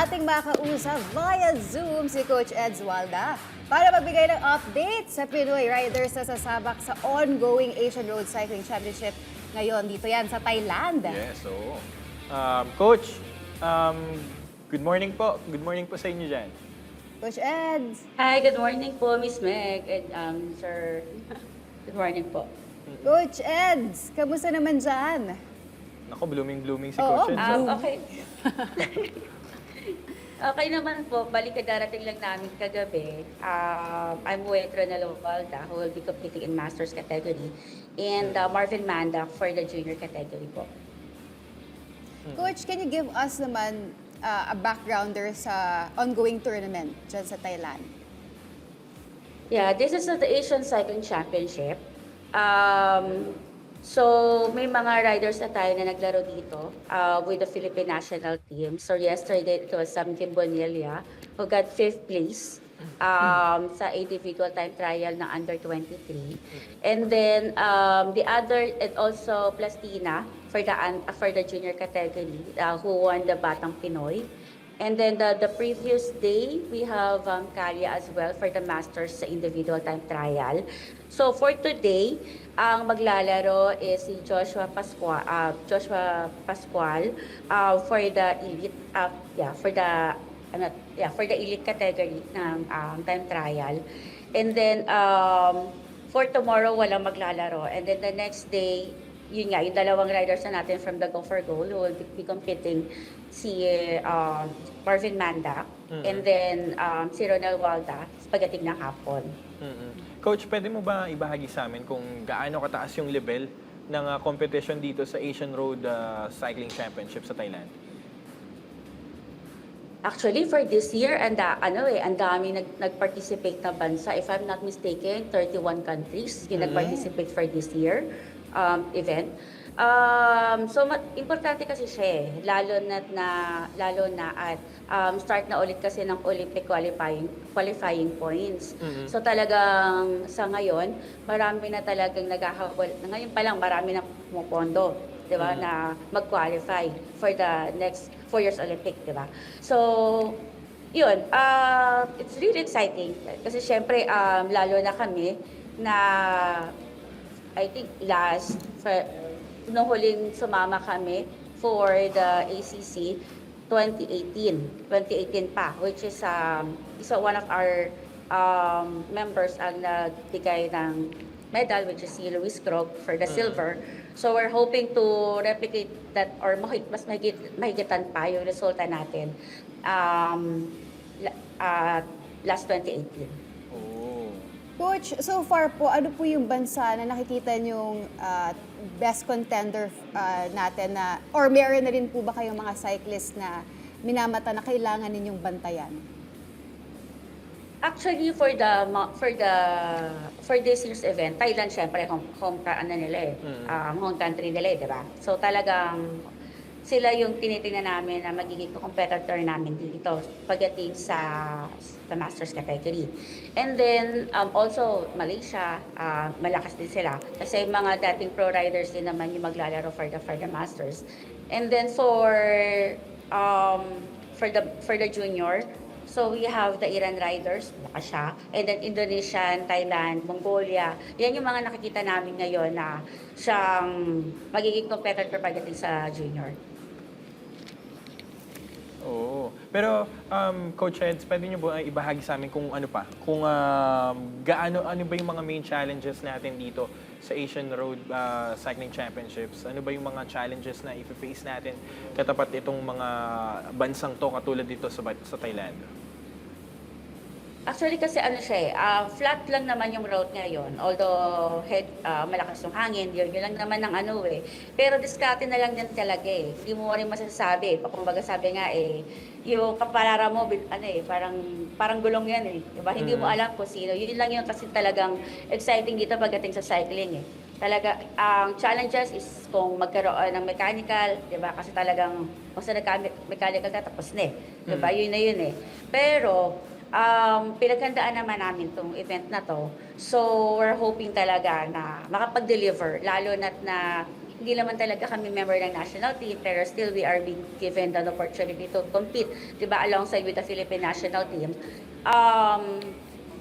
nating makausap via Zoom si Coach Eds Walda para magbigay ng update sa Pinoy riders na sasabak sa ongoing Asian Road Cycling Championship ngayon. Dito yan sa Thailand. Yes, oo. Coach, good morning po. Good morning po sa inyo dyan. Coach Eds. Hi, good morning po, Miss Meg and Sir. Good morning po. Coach Eds, kamusta naman dyan? Naku, blooming si Oo, Coach Ed. Okay. Okay naman po, balik ka darating lang namin kagabi. I'm with Ronaldo Valda, who will be competing in Masters category, and Marvin Mandak for the junior category po. Coach, can you give us naman a backgrounder sa ongoing tournament dyan sa Thailand? Yeah, this is the Asian Cycling Championship. So, may mga riders na tayo na naglaro dito with the Philippine national team. So, yesterday, it was Kim Bonilla who got 5th place sa individual time trial ng under 23. And then, the other, and also Plastina for the junior category who won the Batang Pinoy. And then the previous day, we have Kalia as well for the Masters sa individual time trial. So for today, ang maglalaro is si Joshua Pascual for the elite for the elite category ng time trial. And then for tomorrow walang maglalaro. And then the next day, yun nga, yung dalawang riders na natin from the Go for Gold who will be competing, si Marvin Mandak and then si Ronald Walda pagdating ng hapon. Coach, pwede mo ba ibahagi sa amin kung gaano kataas yung level ng competition dito sa Asian Road Cycling Championship sa Thailand? Actually, for this year, ang dami nag-participate na bansa. If I'm not mistaken, 31 countries yung nag-participate for this year event. So importante kasi siya lalo na at start na ulit kasi ng Olympic qualifying points. So talagang sa ngayon, marami na talagang naghahabol. Ngayon pa lang marami na pumupondo, 'di ba, na mag-qualify for the next 4 years Olympic, 'di ba? So yun, it's really exciting kasi syempre lalo na kami na I think nung huling sumama kami for the ACC 2018 pa, which is one of our members ang nagbigay ng medal, which is si Luis Krog for the silver. So we're hoping to replicate that or mas mahigitan pa yung resulta natin last 2018. Coach, so far po, ano po yung bansa na nakikita niyong best contender natin na, or meron na rin po ba kayong mga cyclist na minamata na kailangan ninyong bantayan? Actually, for this year's event, Thailand syempre home country nila, 'di ba? So talagang sila yung tinitingnan namin na magiging competitor namin dito pagdating sa Masters category. And then also Malaysia, malakas din sila kasi mga dating pro riders din naman yung maglalaro for the Masters. And then for the junior, so we have the Iran riders, malakas siya. And then Indonesian, Thailand, Mongolia. Yan yung mga nakikita namin ngayon na siyang magiging competitor pagdating sa junior. Oo. Pero, Coach Eds, pwede niyo ba ibahagi sa amin kung ano pa? Kung ano ba yung mga main challenges natin dito sa Asian Road Cycling Championships? Ano ba yung mga challenges na i-face natin katapat itong mga bansang to katulad dito sa Thailand? Actually kasi flat lang naman yung road ngayon. Although malakas yung hangin, yun lang naman ng Pero diskarte na lang din talaga Hindi mo rin masasabi. Kumbaga sabi nga yung kaparara mo parang gulong yan Diba? Hindi mo alam kung sino. Yun lang yung kasi talagang exciting dito pagdating sa cycling Talaga ang challenges is kung magkaroon ng mechanical, 'di ba? Kasi talagang basta nagka-mechanical ka tapos na 'Di ba? Yun na yun Pero pinaghandaan naman namin tong event na to. So, we're hoping talaga na makapag-deliver, lalo na hindi naman talaga kami member ng national team, pero still we are being given the opportunity to compete, di ba, alongside with the Philippine national team.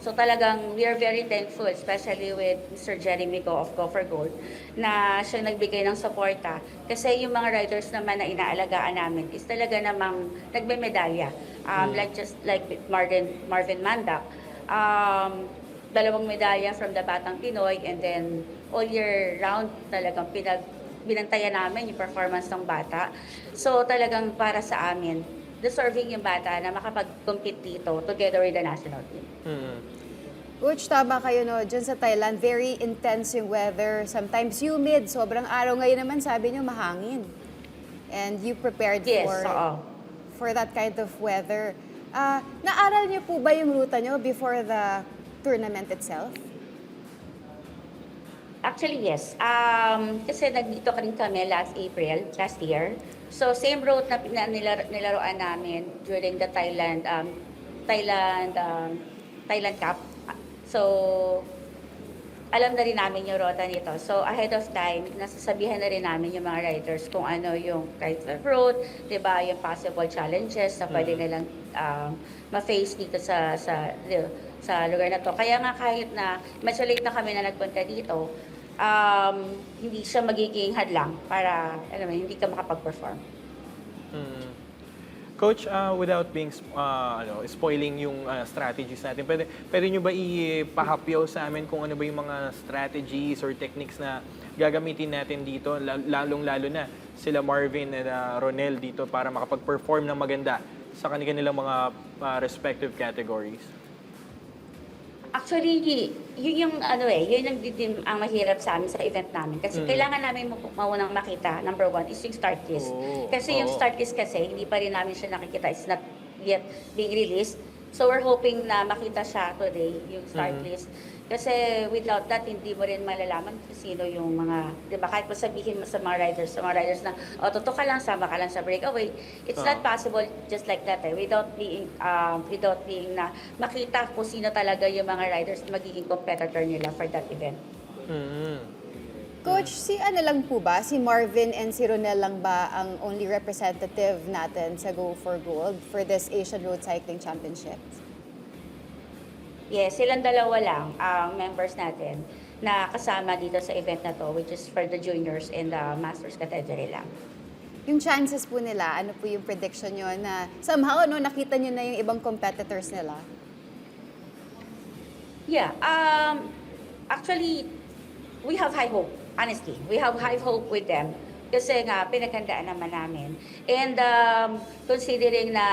So talagang we are very thankful, especially with Mr. Jeremy Go of Go for Gold, na siya nagbigay ng suporta. Kasi yung mga riders naman na inaalagaan namin is talaga namang nagme-medalya. Like with Marvin Mandak, dalawang medalya from the Batang Pinoy, and then all year round talagang binantayan namin yung performance ng bata. So talagang para sa amin, deserving yung bata na makapag-compete dito together with the national team. Coach, tama kayo no, dyan sa Thailand, very intense yung weather, sometimes humid, sobrang araw. Ngayon naman sabi nyo mahangin. And you prepared Yes, for oo. for that kind of weather. Naaral niyo po ba yung ruta nyo before the tournament itself? Actually, yes. Kasi nagdito rin kami last year. So, same route na nilaruan namin during the Thailand Cup. So, alam na rin namin yung rota nito. So, ahead of time, nasasabihan na rin namin yung mga riders kung ano yung right route, di ba, yung possible challenges na pwede nilang ma-face dito sa lugar na to. Kaya nga kahit na medyo late na kami na nagpunta dito, hindi siya magiging hadlang para hindi ka makapag-perform. Coach, without being spoiling yung strategies natin, pwede nyo ba ipahapyaw sa amin kung ano ba yung mga strategies or techniques na gagamitin natin dito, lalong-lalo na sila Marvin and Ronel dito para makapag-perform ng maganda sa kanilang mga respective categories? Actually, yun ang mahirap sa amin sa event namin. Kasi kailangan namin maunang makita, number one, is yung start list. Kasi yung start list kasi, hindi pa rin namin siya nakikita. It's not yet being released. So we're hoping na makita siya today, yung start list. Kasi without that, hindi mo rin malalaman kung sino yung mga, di ba, kahit sabihin mo sa mga riders na, totoo ka lang, sama ka lang sa breakaway. It's not possible just like that without being na makita kung sino talaga yung mga riders na magiging competitor nila for that event. Coach, si ano lang po ba? Si Marvin and si Ronel lang ba ang only representative natin sa Go for Gold for this Asian Road Cycling Championships? Yes, silang dalawa lang ang members natin na kasama dito sa event na to, which is for the juniors and the masters category lang. Yung chances po nila, ano po yung prediction nyo na somehow nakita nyo na yung ibang competitors nila? Yeah, actually, we have high hope, honestly. We have high hope with them. Kasi nga, pinaghandaan naman namin. And considering na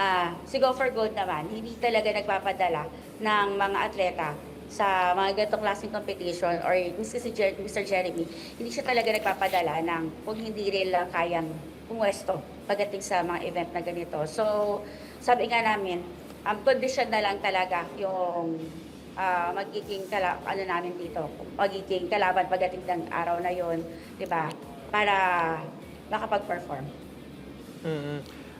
si Go for Gold naman, hindi talaga nagpapadala ng mga atleta sa mga ganitong klaseng competition or Mr. Jeremy, hindi siya talaga nagpapadala ng kung hindi rin lang kayang pumwesto pagdating sa mga event na ganito. So, sabi nga namin, condition na lang talaga yung magiging namin dito, magiging kalaban pagdating ng araw na yon, di ba? Para makapag-perform.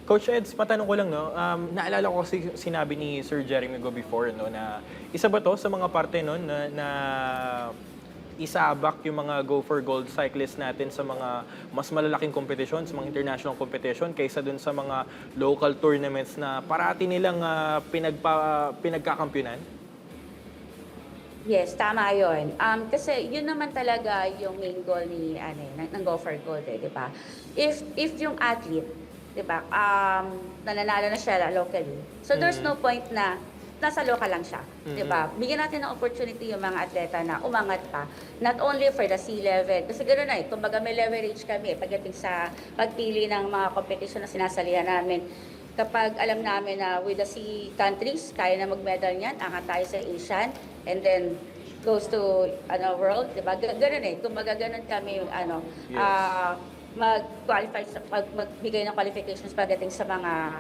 Coach Eds, matanong ko lang, no? Naalala ko kasi sinabi ni Sir Jeremy Go before, no, na isa ba to sa mga parte no, na isabak yung mga Go for Gold cyclists natin sa mga mas malalaking competition, sa mga international competition, kaysa dun sa mga local tournaments na parati nilang pinagkakampiyonan? Yes, tama yun. Kasi yun naman talaga yung main goal ng Go for Gold, di ba? If yung athlete, di ba, nananalo na siya locally, so there's no point na nasa local lang siya, di ba? Bigyan natin ng opportunity yung mga atleta na umangat pa, not only for the sea level, kasi gano'n kumbaga may leverage kami pagdating sa pagpili ng mga competition na sinasalihan namin. Kapag alam namin na with the sea countries, kaya na mag-medal niyan, angat tayo sa Asian, and then goes to world, di ba? Ganun kumbaga ganun kami mag-qualify, magbigay ng qualifications pagdating sa mga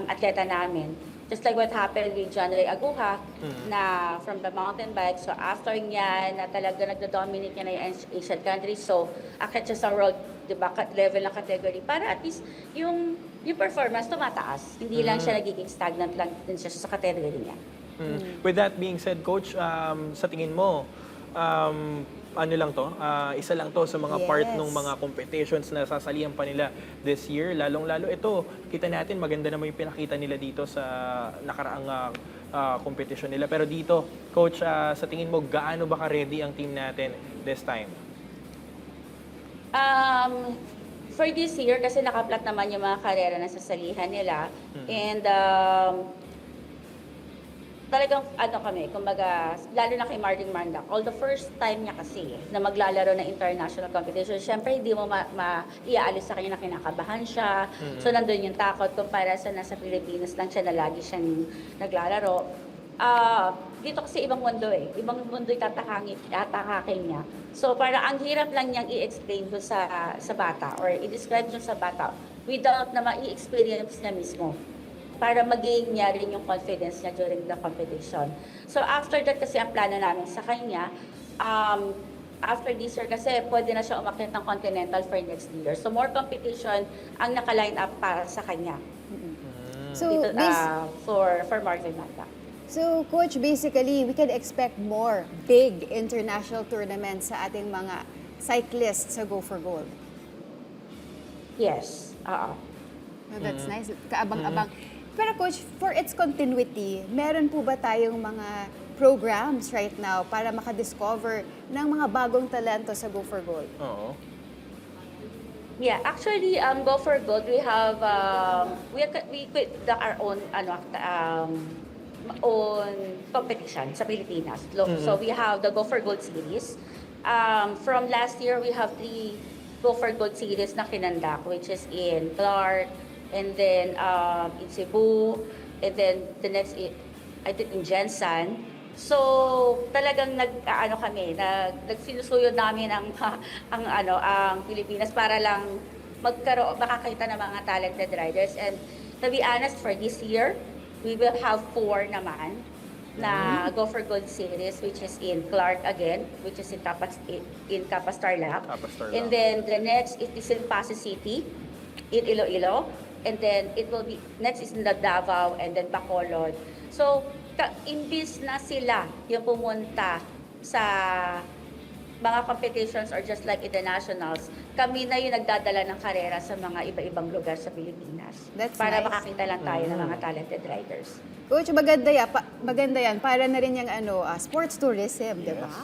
atleta namin. Just like what happened with John Ray Aguja na from the mountain bike. So after niya na talaga nagdo-dominate niya na yung Asian countries, so akit siya sa world, di ba, level ng category para at least yung performance tumataas. Hindi lang siya nagiging stagnant lang din siya sa category niya. With that being said, Coach, sa tingin mo, ano lang to, isa lang to sa mga part Yes. ng mga competitions na sasalihan pa nila this year. Lalong-lalo ito, kita natin maganda naman yung pinakita nila dito sa nakaraang competition nila. Pero dito, Coach, sa tingin mo, gaano ba ka-ready ang team natin this time? For this year, kasi nakaplat naman yung mga karera na sasalihan nila. And talagang kami, kumbaga, lalo na kay Martin Marlac, all the first time niya kasi na maglalaro ng international competition, syempre hindi mo iaalis sa kanya na kinakabahan siya. So nandun yung takot kumpara sa nasa Pilipinas lang siya na lagi siyang naglalaro. Dito kasi ibang mundo ibang mundo yung tatakakin niya. So para ang hirap lang niyang i-explain doon sa bata or i-describe doon sa bata without na ma-i-experience niya mismo, para mag-gain niya rin yung confidence niya during the competition. So after that kasi ang plano namin sa kanya, after this year kasi pwede na siya umakyat ng Continental for next year. So more competition ang naka-line up para sa kanya. So, Dito, for Marvin Mata. So, Coach, basically, we can expect more big international tournaments sa ating mga cyclists sa Go for Gold. Yes. Oh, that's nice. Kaabang-abang. Pero Coach, for its continuity, meron po ba tayong mga programs right now para makadiscover ng mga bagong talento sa Go for Gold? Oo. Yeah, actually, Go for Gold, we have we quit our own own competition sa Pilipinas. So we have the Go for Gold series. From last year, we have 3 Go for Gold series na kinandak, which is in Clark, and then in Cebu, and then the next I think in Jensen. So talagang nagsinusuyod namin ang Pilipinas para lang makakita ng mga talented riders. And to be honest, for this year, we will have 4 naman na Go for Gold series, which is in Clark again, which is in Capas Tarlac. And then the next is in Pasig City, in Iloilo. And then it will be, next is in the Davao and then Bacolod. So, imbis na sila yung pumunta sa mga competitions or just like in the nationals, kami na yung nagdadala ng karera sa mga iba-ibang lugar sa Pilipinas. That's para nice. makakita lang tayo ng mga talented riders. Coach, maganda yan. Para na rin yung sports tourism, di ba?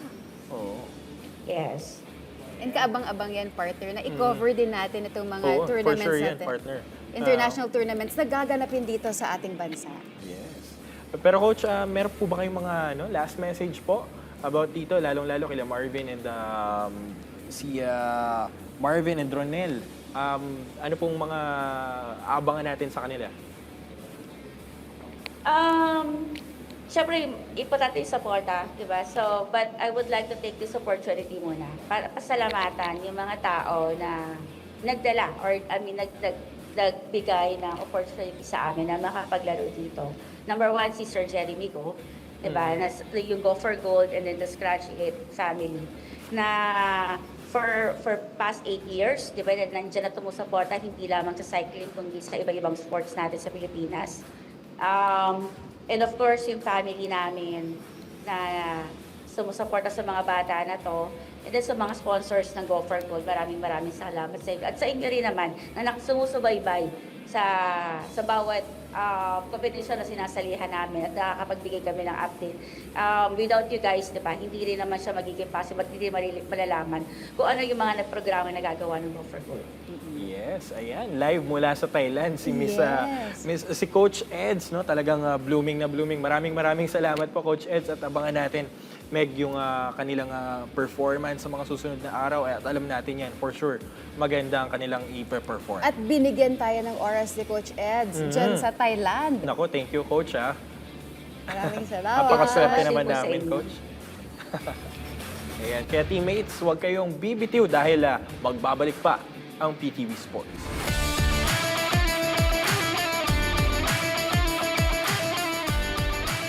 Oo. Yes. And kaabang-abang yan, partner, na i-cover din natin itong mga Oo, for tournaments sure yan, natin. partner. International tournaments na gaganapin dito sa ating bansa. Yes. Pero Coach, meron po ba kayong mga last message po about dito, lalong-lalo kila Marvin and si Marvin and Ronel? Ano pong mga abangan natin sa kanila? Siyempre, importante yung suporta, di ba? So, but I would like to take this opportunity muna para pasalamatan yung mga tao na nagdala or nagbigay ng opportunity sa amin na makapaglaro dito. Number 1, si Sir Jeremy Go, di ba? Yung Go for Gold and then the Scratch It family na for past 8 years, di ba, nandiyan na tumusuporta hindi lamang sa cycling kundi sa iba-ibang sports natin sa Pilipinas. And of course, yung family namin na sumusuporta sa mga bata na to. And then sa mga sponsors ng Go for Gold, maraming salamat sa inyo. At sa inyo rin naman na sumusubaybay sa bawat competition na sinasalihan namin at nakakapagbigay kami ng update. Without you guys, di ba, hindi rin naman siya magiging possible at hindi malalaman kung ano yung mga programa na gagawa ng Go for Gold. Yes, ayan. Live mula sa Thailand si Yes. si Coach Eds, no? Talagang blooming na blooming. Maraming salamat po Coach Eds at abangan natin Meg yung kanilang performance sa mga susunod na araw at alam natin yan for sure. Maganda ang kanilang i-perform. At binigyan tayo ng oras ni Coach Eds dyan sa Thailand. Nako, thank you Coach ha. Maraming salamat. Napakaswerte naman Thank you sa namin inyo. Coach. Ayan, kaya teammates, huwag kayong bibitiw dahil magbabalik pa ang PTV Sports.